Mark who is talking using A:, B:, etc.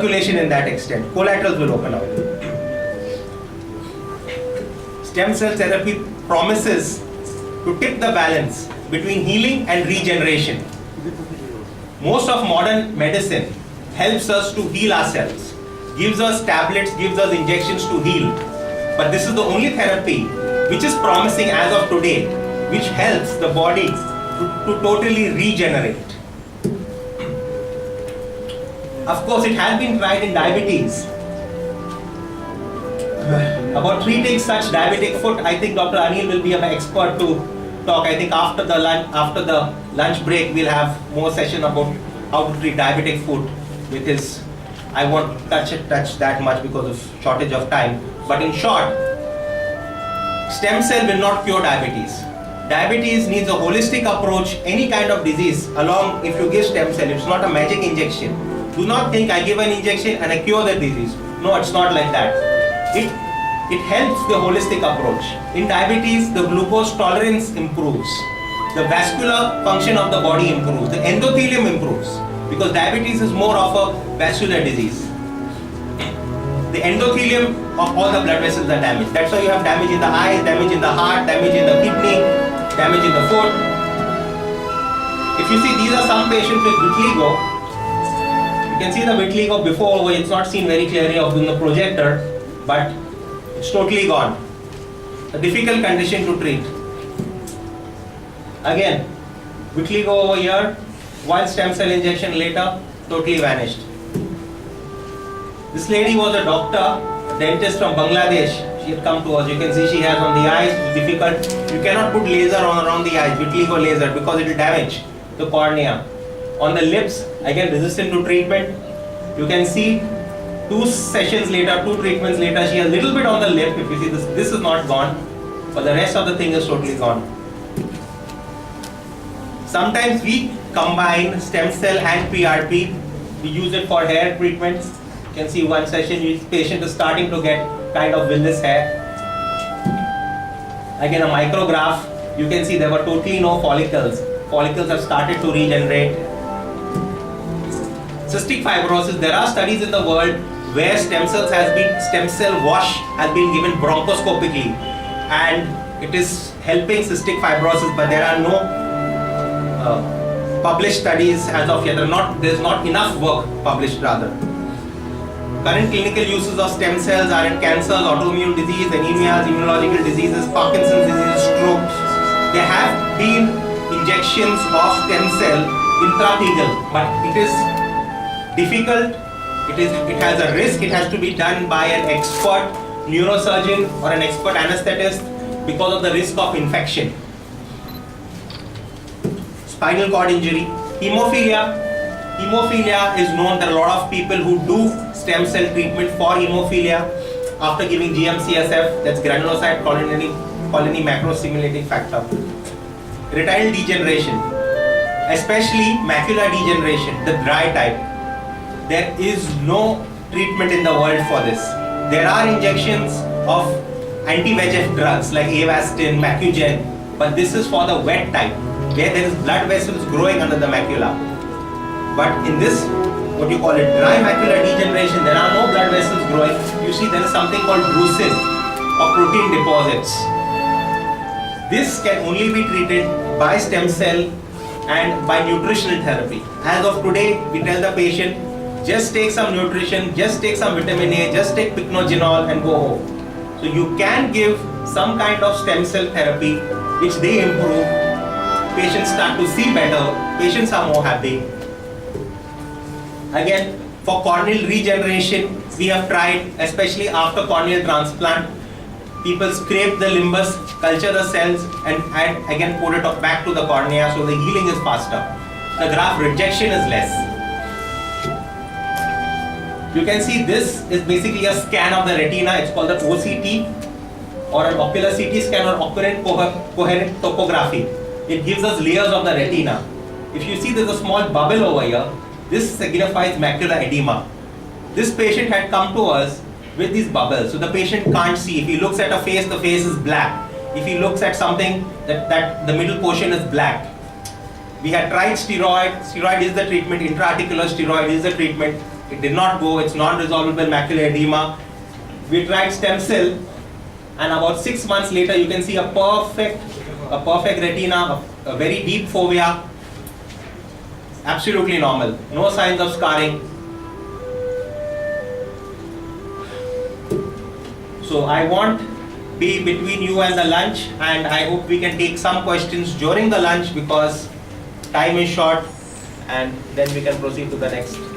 A: circulation in that extent. Collaterals will open up. Stem cell therapy promises to tip the balance between healing and regeneration. Most of modern medicine helps us to heal ourselves, gives us tablets, gives us injections to heal. But this is the only therapy which is promising as of today, which helps the body to totally regenerate. Of course, it has been tried in diabetes. About treating such diabetic foot, I think Dr. Anil will be an expert to talk. I think after the lunch break, we'll have more session about how to treat diabetic foot with his. I won't touch that much because of shortage of time. But in short, stem cell will not cure diabetes. Diabetes needs a holistic approach. Any kind of disease, along if you give stem cell, it's not a magic injection. Do not think I give an injection and I cure the disease. No, it's not like that. It helps the holistic approach. In diabetes, the glucose tolerance improves. The vascular function of the body improves. The endothelium improves. Because diabetes is more of a vascular disease. The endothelium of all the blood vessels are damaged. That's why you have damage in the eyes, damage in the heart, damage in the kidney, damage in the foot. If you see, these are some patients with vitiligo. You can see the vitiligo before, it's not seen very clearly in the projector, but it's totally gone. A difficult condition to treat. Again, vitiligo over here, one stem cell injection later, totally vanished. This lady was a doctor, a dentist from Bangladesh. She had come to us. You can see she has on the eyes, it's difficult. You cannot put laser on around the eyes, vitiligo laser, because it will damage the cornea. On the lips, again resistant to treatment. You can see 2 sessions later, 2 treatments later, she has a little bit on the lip. If you see this is not gone, but the rest of the thing is totally gone. Sometimes we combine stem cell and PRP. We use it for hair treatments. You can see one session, this patient is starting to get kind of villous hair. Again, a micrograph. You can see there were totally no follicles. Follicles have started to regenerate. Cystic fibrosis. There are studies in the world where stem cell wash has been given bronchoscopically, and it is helping cystic fibrosis. But there are no published studies as of yet. There's not enough work published rather. Current clinical uses of stem cells are in cancers, autoimmune disease, anemias, immunological diseases, Parkinson's disease, strokes. There have been injections of stem cell intrathecal, but it is difficult. It has a risk. It has to be done by an expert neurosurgeon or an expert anesthetist because of the risk of infection. Spinal cord injury, hemophilia. Hemophilia is known that a lot of people who do stem cell treatment for hemophilia after giving GM-CSF, that's granulocyte colony macrostimulating factor. Retinal degeneration, especially macular degeneration, the dry type. There is no treatment in the world for this. There are injections of anti-VEGF drugs like Avastin, Macugen, but this is for the wet type, where there is blood vessels growing under the macula. But in this, what you call it, dry macular degeneration, there are no blood vessels growing. You see there is something called drusen or protein deposits. This can only be treated by stem cell and by nutritional therapy. As of today, we tell the patient, just take some nutrition, just take some vitamin A, just take pycnogenol and go home. So you can give some kind of stem cell therapy which they improve. Patients start to see better, patients are more happy. Again, for corneal regeneration, we have tried, especially after corneal transplant, people scrape the limbus, culture the cells, and again put it back to the cornea, so the healing is faster. The graft rejection is less. You can see this is basically a scan of the retina. It's called the OCT, or an ocular CT scan, or occurrent coherent topography. It gives us layers of the retina. If you see there's a small bubble over here, this signifies macular edema. This patient had come to us with these bubbles, so the patient can't see. If he looks at a face, the face is black. If he looks at something, that the middle portion is black. We had tried steroid is the treatment, intraarticular steroid is the treatment. It did not go. It's non-resolvable macular edema. We tried stem cell, and about 6 months later, you can see a perfect retina, a very deep fovea, absolutely normal. No signs of scarring. So I won't be between you and the lunch, and I hope we can take some questions during the lunch because time is short, and then we can proceed to the next.